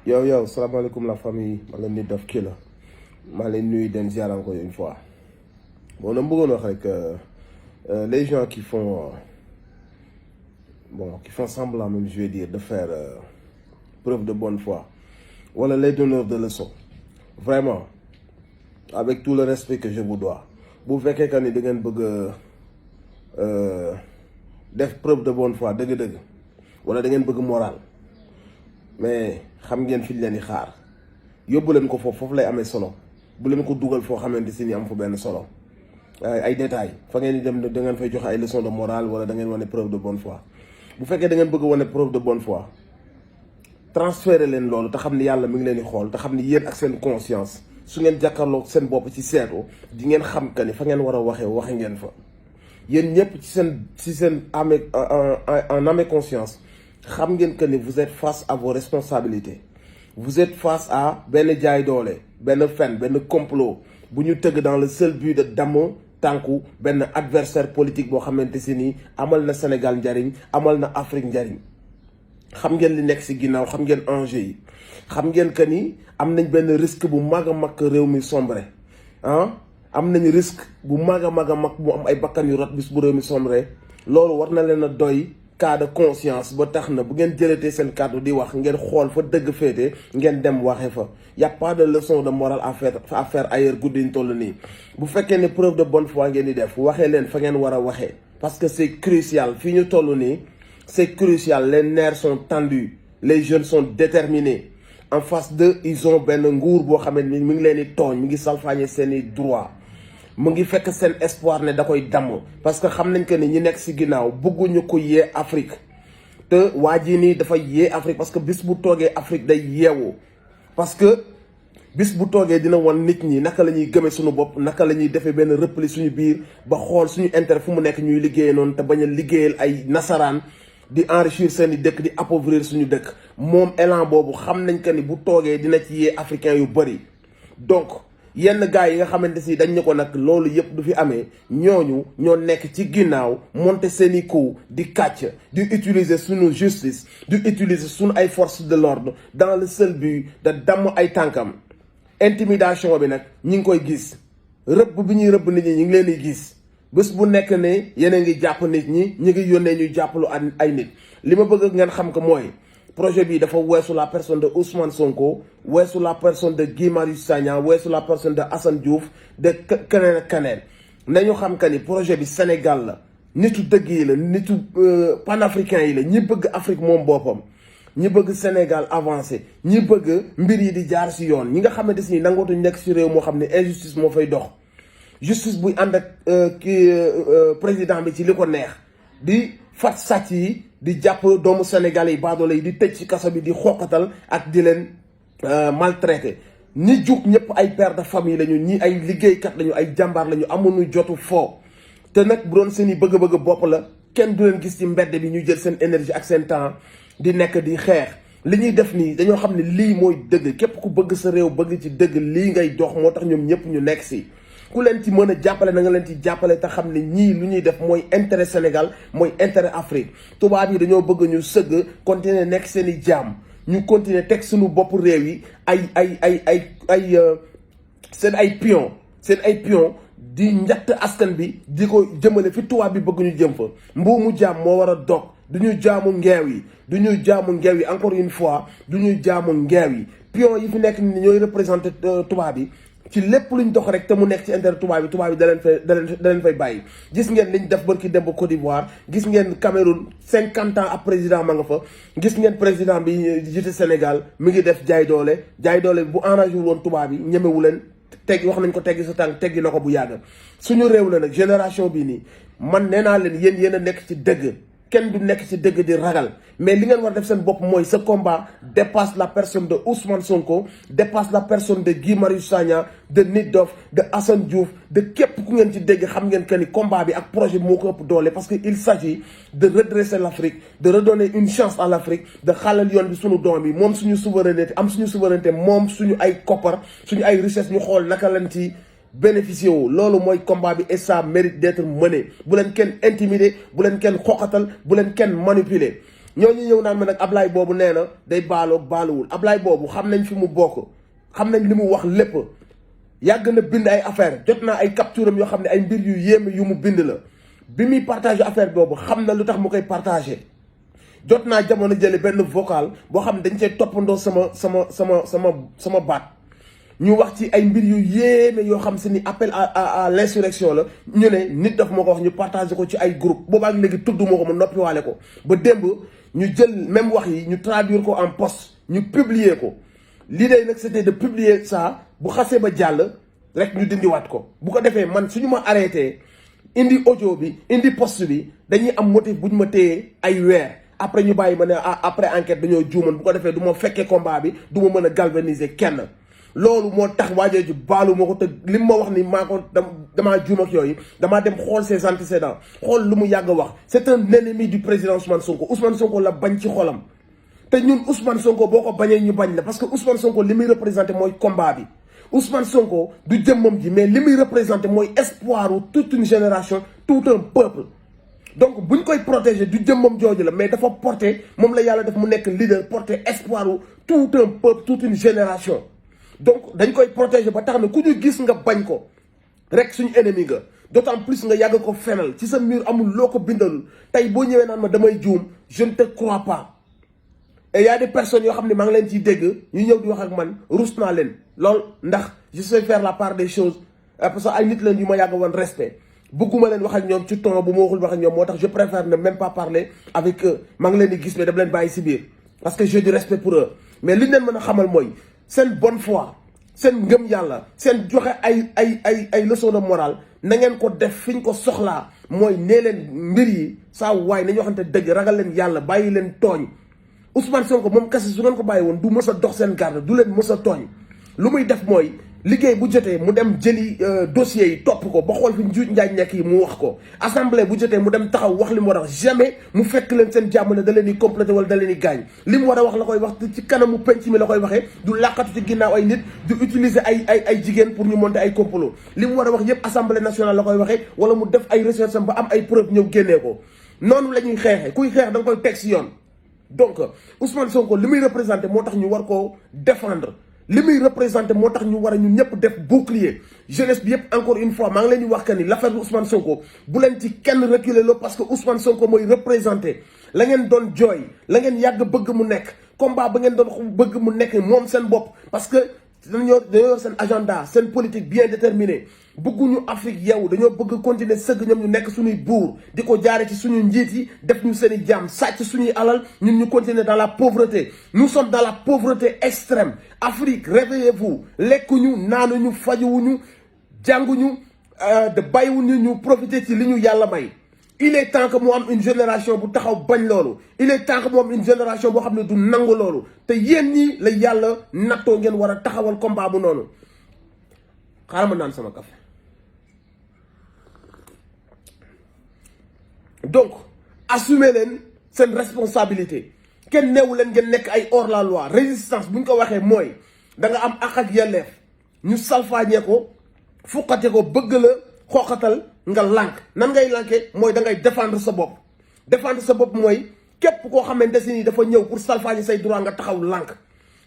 Salam alaikum la famille, je suis Nit Doff Killa. Je suis nuyu den ziar encore une fois. Bon, on a wax que les gens qui font semblant, même je vais dire, de faire preuve de bonne foi, voilà les donneurs de leçons. Vraiment, avec tout le respect que je vous dois. Vous faites que vous bëgg def preuve de bonne foi, dëgg-dëgg, wala da ngeen bëgg moral. Mais xam ngeen fi leen di xaar yóbbu leen ko foofu lay amee solo bu leen ko dugal foo xamante si ni am fa benn solo ay détails fa ngeen di dem da ngeen fay joxe ay leçons de morale wala da ngeen wane preuve de bonne foi. Bu fekkee da ngeen bëgg wane preuve de bonne foi transférer leen loolu te xam ni yàlla mi ngi leen di xool te xam ni yéen ak seen conscience su ngeen jàkkaarloo seen bopp ci seetu di ngeen xam que ni fa ngeen war a waxe ngeen fa. Yéen ñëpp ci seen amee en âme conscience. Xam ngeen que ni vous êtes face à vos responsabilités vous êtes face à benn jaay doole benn fen benn complot bu ñu tëgg dans le seul but de damm tànku benn adversaire politique boo xamante si ni amal na Sénégal njariñ amal na Afrique njariñ. Xam ngeen li nekk si ginnaaw xam ngeen enjeu yi xam ngeen que ni am nañ benn risque bu mag a mag réew mi sombre am nañ risque bu mag a mag bu am ay bakkan yu rot bis bu réew mi sombre loolu war na leen a doy cas de conscience ba tax na bu ngeen jëlatee seen kàddu di wax ngeen xool fa dëgg féete ngeen dem waxe fa y a pas de leçon de morale à faire ailleurs guddi ñu toll nii. Bu fekkee ne preuve de bonne foi ngeen di def waxee leen fa ngeen war a waxee parce que c'est crucial fii ñu toll nii c'est crucial. Les nerfs sont tendus les jeunes sont déterminés en face d'eux ils ont benn nguur boo xam ne mi ngi leen di tooñ mi ngi salfaañe seeni droit mu ngi fekk seen espoir ne da koy damm parce que xam nañ que ni ñi nekk si ginnaaw bëgguñu ko yee Afrique te waa jii nii dafa yee Afrique parce que bis bu toogee Afrique day yeewu parce que bis bu toogee dina wan nit ñi naka la ñuy gëmee suñu bopp naka la ñuy defee benn repli suñu biir ba xool suñu intérêt fu mu nekk ñuy liggéeyee noonu te bañ a liggéeyal ay nasaraan di enrichir seen i dëkk di appauvrir suñu dëkk moom élan boobu xam nañ que ni bu toogee dina ci yee africain yu bëri donc. Yenn gars yi nga xamante si dañ ne ko nag loolu yëpp du fi amee ñooñu ñoo nekk ci ginnaaw monter seeni coup di kàcc di utiliser suñu justice di utiliser suñu ay forces de l'ordre dans le seul but de damm ay tànkam. Intimidation bi nag ñi ngi koy gis rëbb bi ñuy rëbb nit ñi ñu ngi leen di gis bés bu nekk ne yéen a ngi jàpp nit ñi ñu ngi yónnee ñu jàppalu ay nit li ma bëgg ngeen xam ko mooy. Projet bi dafa weesu la personne de Ousmane Sonko weesu la personne de Guy Marius Sagna weesu la personne de Assane Diouf de keneen ak keneen nañu xam que ni projet bi Sénégal la nitu dëgg yi la nitu panafricain yi la ñi bëgg Afrique moom boppam ñi bëgg Sénégal avancé ñi bëgg mbir yi di jaar si yoon ñi nga xamante si ni nangootuñ nekk si réew moo xam ne injustice moo fay dox justice buy ànd ak président bi ci li ko neex di fat sàcc yi di jàpp doomu Sénégal yi baadoole yi di tëj ci kaso bi di xoqatal ak di leen maltraité ñi jug ñëpp ay père de famille lañu ñi ay liggéeykat lañu ay jàmbaar lañu amuñu jotu foo te nag bu doon seen i bëgg-bëgg bopp la kenn du leen gis ci mbedd bi ñu jël seen énergie ak seen temps di nekk di xeex li ñuy def nii dañoo xam ne lii mooy dëgg képp ku bëgg sa réew bëgg ci dëgg lii ngay dox moo tax ñoom ñëpp ñu nekk si ku leen ci mën a jàppale na nga leen ci jàppale te xam ne ñii lu ñuy def mooy intérêt Sénégal mooy intérêt Afrique tubaab yi dañoo bëgg ñu sëgg continuer nekk seen i jaam ñu continuer teg suñu bopp réew yi seen ay pion di njatt askan bi di ko jëmale fi tubaab bi bëgg ñu jëm fa mbuumu jaam moo war a dog du ñu jaamu ngeew yi encore une fois du ñu jaamu ngeew yi pion yi fi nekk ni ñooy représenté tubaab yi ci lépp luñ dox rek te mu nekk ci intérêt tubaab yi da leen fay bàyyi gis ngeen liñ def barki dem ba Côte d'Ivoire gis ngeen Cameroun 50 ans ab président ma nga fa gis ngeen président bi jiite Sénégal mi ngi def jaay doole bu enragé woon tubaab yi ñemewu leen teg wax nañ ko teggi sa tànk teggi na ko bu yàgg suñu réew la nag génération bii nii man nee naa leen yéen a nekk ci dëgg kenn du nekk ci dëgg di ragal mais li ngeen war def seen bopp mooy ce combat dépasse la personne de Ousmane Sonko dépasse la personne de Guy Marius Sagna de Nit Doff de Assane Diouf de képp ku ngeen ci dégg xam ngeen que ni combat bi ak projet bi moo ko ëpp doole parce que il s'agit de redresser l'Afrique de redonner une chance à l'Afrique de xaalal yoon bi suñu doom bi moom suñu souveraineté moom suñu ay koppar suñu ay richesse ñu xool naka lañ ci bénéficier wu loolu mooy combat bi et ça mérite d'être mené bu leen kenn intimider bu leen kenn xoqatal bu leen kenn manipuler ñooñu ñëw naan ma nag Ablaye boobu nee na day baaloog baaluwul. Ablaye boobu xam nañ fi mu bokk, xam nañ li mu wax lépp, yàgg na bind ay affaire, jot naa ay capture am yoo xam ne ay mbir yu yéeme yu mu bind la. bi muy partagé affaire boobu xam na lu tax mu koy partagé. jot naa jamono jële benn vocal boo xam ne dañ cee toppandoo sama baat, ñu wax ci ay mbir yu yéeme yoo xam si ni appel à l'insurrection la. ñu ne nit daf ma ko wax, ñu partagé ko ci ay groupe boobaak léegi tudd moo ko ma noppiwaale ko. ba démb ñu jël même wax yi ñu traduire ko en post, ñu publier ko. l'idée nag c'était de publier ça, bu xasee ba jàll rek ñu dindiwaat ko. bu ko defee man suñu ma arrêté indi audio bi indi post bi, dañuy am motif bu ñu ma téye ay weer. après ñu bàyyi ma ne après enquête dañoo juuman. bu ko defee du ma fekkee combat bi, du ma mën a galvaniser kenn. loolu moo tax waajee ji baalu ma ko, te li ma wax ni maa ko damaa juum ak yooyu, damaa dem xool ses antécédents, xool lu mu yàgg a wax. c'est un ennemi du président Ousmane Sonko. Ousmane Sonko la bañ ci xolam. te ñun Ousmane Sonko boo ko bañee ñu bañ la, parce que Ousmane Sonko li muy représenté mooy combat bi. Ousmane Sonko du jëmmam ji, mais li muy représenté mooy espoir u toute une génération, tout un peuple. donc buñ koy protéger du jëmmam jooju la, mais dafa porter, moom la yàlla def mu nekk leader, porter espoir u tout un peuple, toute une génération. donc dañ koy protéger ba tax na ku ñu gis nga bañ ko rek suñu ennemi nga. d'autant plus nga yàgg ko fenal ci sa mur, amul loo ko bindalul. tey boo ñëwee naan ma damay juum, je ne te crois pas. et y a des personnes yoo xam ne maa ngi leen ciy dégg ñu ñëw di wax ak man, rus naa leen lool, ndax je sais faire la part des choses, parce que ay nit leen yu ma yàgg woon respect. bëgguma leen wax ak ñoom ci ton bu ma waxul wax ak ñoom, moo tax je préfère ne même pas parler avec eux. maa ngi leen di gis mais dama leen bàyyi si biir, parce que j'ai du respect pour eux. mais li leen mën a xamal mooy seen bonne foi, seen ngëm yàlla, seen joxe ay leçon de morale, na ngeen ko def fi ñu ko soxlaa. mooy nee leen mbir yi saa waay nañu waxante dëgg, ragal leen yàlla, bàyyi leen tooñ. Ousmane Sonko moom kese su ngeen ko bàyyi woon du mës a dox seen garde, du leen mës a tooñ. lu muy def mooy liggéey bu jotee mu dem jëli dossiers yi topp ko ba xool fi njuuj njaaj nekk yi mu wax ko. assemblée bu jotee mu dem taxaw wax li mu war a wax. jamais mu fekk leen seen jàmm ne da leen di complété wala da leen di gaañ. li mu war a wax la koy wax ci kanamu penc mi la koy waxee, du làqatu ci ginnaaw ay nit, du utiliser ay jigéen pour ñu monter ay complot. li mu war a wax yépp assemblée nationale la koy waxee, wala mu def ay recherche am ba am ay preuve ñëw génnee ko. noonu la ñuy xeexee, kuy xeex da nga koy teg si yoon. donc Ousmane Sonko li muy représenté moo tax ñu war koo défendre, li muy représenté moo tax ñu war a ñun ñëpp def bouclier. jeunesse bi yëpp encore une fois maa ngi leen di wax que ni l'affaire bi Ousmane Sonko bu leen ci kenn reculer loo, parce que Ousmane Sonko mooy représenté la ngeen doon jooy, la ngeen yàgg bëgg mu nekk, combat ba ngeen doon bëgg mu nekk moom seen bopp. parce que dañoo yor seen agenda, seen politique bien déterminé. bëgguñu Afrique yow, dañoo bëgg continuer sëgg ñoom ñu nekk suñuy buur, di ko jaare ci suñu njiit yi, def ñu seen i jaam, sàcc suñuy alal, ñun ñu continuer dans la pauvreté. nous sommes dans la pauvreté extrême. Afrique, réveillez-vous. lekkuñu, naanuñu, fajuwuñu, jànguñu, de bàyyiwuñu ñu profiter ci li ñu yàlla may. il est temps que mu am une génération bu taxaw bañ loolu. il est temps que mu am une génération boo xam ne du nangu loolu. te yéen ñi la yàlla nattoo ngeen war a taxawal combat bu noonu. xaaral ma naan sama café. donc assumer leen seen responsabilité. kenn neewu leen ngeen nekk ay hors la loi. résistance bu ñu ko waxee mooy da nga am àq ak yelleef, ñu salfaañee ko, fuqate ko, bëgg la xooxatal nga lànk. nan ngay lànkee mooy da ngay défendre sa bopp. défendre sa bopp mooy képp koo xamante si ni dafa ñëw pour salfaañe say droit nga taxaw lànk.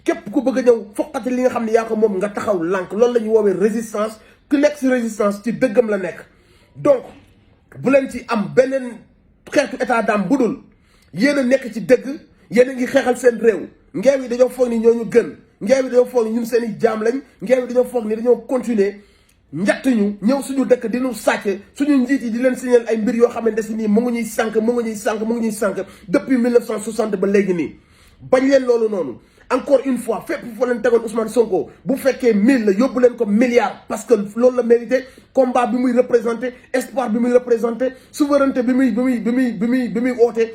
képp ku bëgg a ñëw foqate li nga xam ne yaa ko moom nga taxaw lànk. loolu la ñuy woowee résistance. ku nekk si résistance ci dëggam la nekk. donc bu leen ci am beneen xeetu état d'âme bu dul yéen a nekk ci dëgg, yéen a ngi xeexal seen réew. ngeew yi dañoo foog ni ñoo ñu gën, ngeew yi dañoo foog ni ñun seen i jaam lañ, ngeew yi dañoo foog ni dañoo continuer njatt ñu ñëw suñu dëkk di ñu sàcc, suñu njiit yi di leen signal ay mbir yoo xamante si nii mu ngi ñuy sànq depuis 1960 ba léegi nii. bañ leen loolu noonu. encore une fois fépp foo leen tegoon Ousmane Sonko bu fekkee 1000 la yóbbu leen ko milliard, parce que loolu la mérité. combat bi muy représenté, espoir bi muy représenté, souveraineté bi muy oote,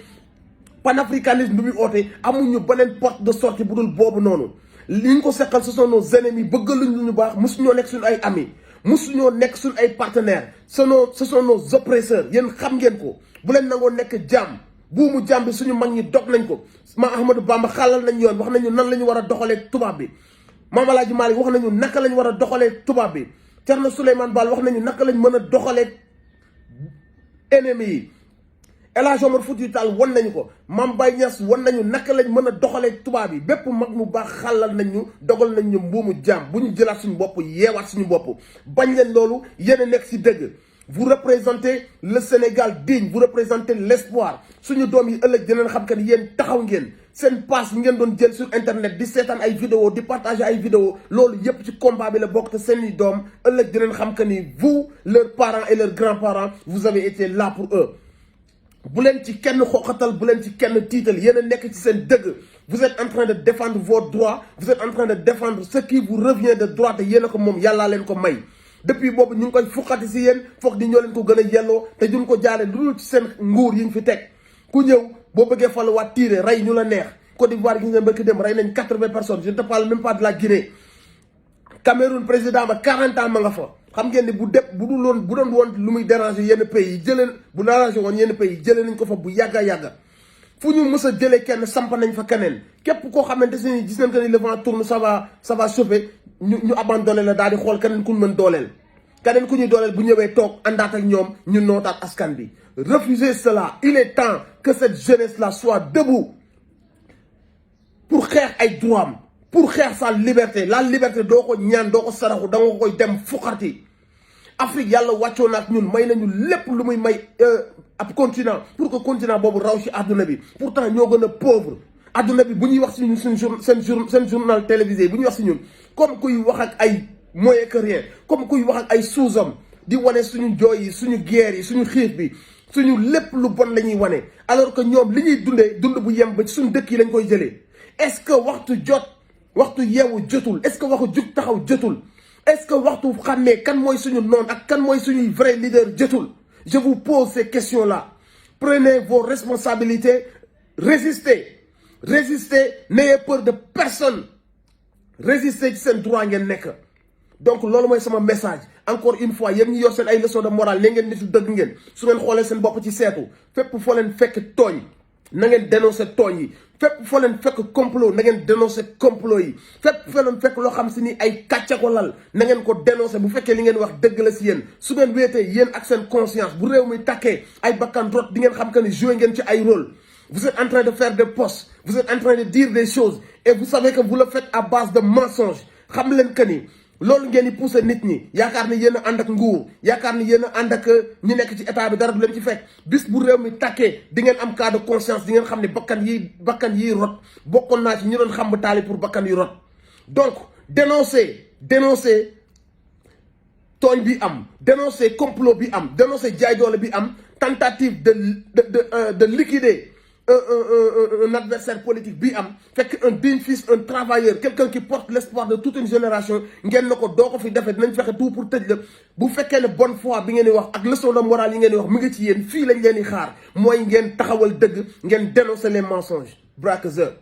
panafricanisme bi muy oote, amuñu beneen porte de sortie bu dul boobu noonu. li ñu ko seqal ce sont nos ennemis, bëggaluñ lu ñu baax, mosuñoo nekk suñu ay amis, mosuñoo nekk suñu ay partenaires. ce sont nos oppresseurs. yéen xam ngeen ko. bu leen nangoo nekk jaam. buumu jaam bi suñu mag ñi dog nañ ko. ma Ahmadou Bamba xalal nañ yoon, wax nañu nan la ñu war a doxalee tubaab bi. Maam Alaaji Maalik wax nañu naka lañ war a doxalee tubaab bi. Thierno Souleymane Baal wax nañu naka lañ mën a doxalee ennemis yi. El Hadj Omar Foutiyou Tall wan nañu ko, Mame Baye Niass wan nañu naka lañ mën a doxalee tubaab yi. Bépp mag mu baax xàllal nañ ñu dogal nañ ñu mbuumu jaam bu ñu jëlaat suñu bopp yeewaat suñu bopp bañ leen loolu yéen a nekk si dëgg. Vous représentez le Sénégal digne, vous représentez l'espoir suñu doom yi ëllëg dinañ xam que ni yéen taxaw ngeen seen passe ngeen doon jël sur internet di seetaan ay vidéo di partager ay vidéo loolu yépp ci combat bi la bokk te seeni doom ëllëg dinañ xam que ni vous leurs parents et leurs grands-parents vous avez été là pour eux. bu leen ci kenn xoxatal bu leen ci kenn tiital yéen a nekk ci seen dëgg. Vous êtes en train de défendre vos droits, vous êtes en train de défendre ce qui vous revient de droit te yéen a ko moom yàllaa leen ko may. Depuis boobu ñu ngi koy fuqati si yéen foog di ñoo leen ko gën a yelloo te duñ ko jaare lu dul ci seen nguur yi ñu fi teg ku ñëw boo bëggee faluwaat tiire rey ñu la neex. Côte d'Ivoire gi ngeen bëgg dem rey nañ 80 personnes je ne te parle même pas de la Guinée. Cameroun président ba 40 ans ma nga fa xam ngeen ni bu doon woon lu muy déranger yenn pays yi jëlee bu déranger woon yenn pays yi jëlee nañ ko fa bu yàgga yàgga fu ñu mës a jëlee kenn samp nañ fa keneen képp koo xamante ne gis nañ que ni le vent tourne ça va chauffer ñu abandonné la daal di xool keneen ku ñu mën dooleel. keneen ku ñuy dooleel bu ñëwee toog àndaat ak ñoom ñu nootaat askan bi. Refusez cela, il est temps que cette jeunesse là soit debout pour xeex ay droits am pour xeex sa liberté. La liberté doo ko ñaan doo ko saraxu da nga koy dem fuqarti. Afrique yàlla wàccoo na ak ñun may nañu lépp lu muy may ab continent pour que continent boobu raw ci àdduna bi pourtant ñoo gën a pauvre. àdduna bi bu ñuy wax si ñun seen journal télévisé bu ñuy wax si ñun comme kuy wax ak ay moyen que rien comme kuy wax ak ay sous-hommes di wane suñu jooy yi suñu guerre yi suñu xiif bi suñu lépp lu bon la ñuy wane alors que ñoom li ñuy dundee dund bu yem ba ci suñu dëkk yi lañ koy jëlee. Est-ce que waxtu yeewu jotul est-ce que waxu jug taxaw jotul est-ce que waxtu xàmmee kan mooy suñu noon ak kan mooy suñuy vrai leader jotul? Je vous pose ces questions-là. Prenez vos responsabilités, résistez, n'ayez peur de personne, résistez ci seen droit ngeen nekk. Donc loolu mooy sama message encore une fois yéen ñi yor seen ay leçons de morale ne ngeen nitu dëgg ngeen su ngeen xoolee seen bopp ci seetu fépp foo leen fekk tooñ na ngeen dénoncer tooñ yi fépp foo leen fekk complot na ngeen dénoncer complot yi fépp foo leen fekk loo xam si ni ay kàcca ko lal na ngeen ko dénoncer bu fekkee li ngeen wax dëgg la si yéen su ngeen wéetee yéen ak seen conscience bu réew mi tàkkee ay bakkan rot di ngeen xam que ni joué ngeen ci ay rôle. Vous êtes en train de faire des posts vous êtes en train de dire des choses et vous savez que vous le faites à base de mensonges xam leen que ni loolu ngeen di pousser nit ñi yaakaar ni yéen a ànd ak nguur yaakaar ni yéen a ànd ak ñi nekk ci état bi dara du leen ci fekk bis bu réew mi tàkkee di ngeen am cas de conscience di ngeen xam ne bakkan yi rot bokkoon naa ci ñi doon xam taali pour bakkan yi rot. Donc dénoncer tooñ bi am dénoncer complot bi am dénoncer jaay doole bi am tentative de liquider un adversaire politique bi am fekk un digne fils un travailleur quelqu'un qui porte l'espoir de toute une génération ngeen na ko doo ko fi defee dinañ fexe tout pour tëj la bu fekkee ne bonne foi bi ngeen di wax ak leçon de morale yi ngeen di wax mu ngi ci yéen fii lañ leen di xaar mooy ngeen taxawal dëgg ngeen dénoncer les mensonges braqueurs.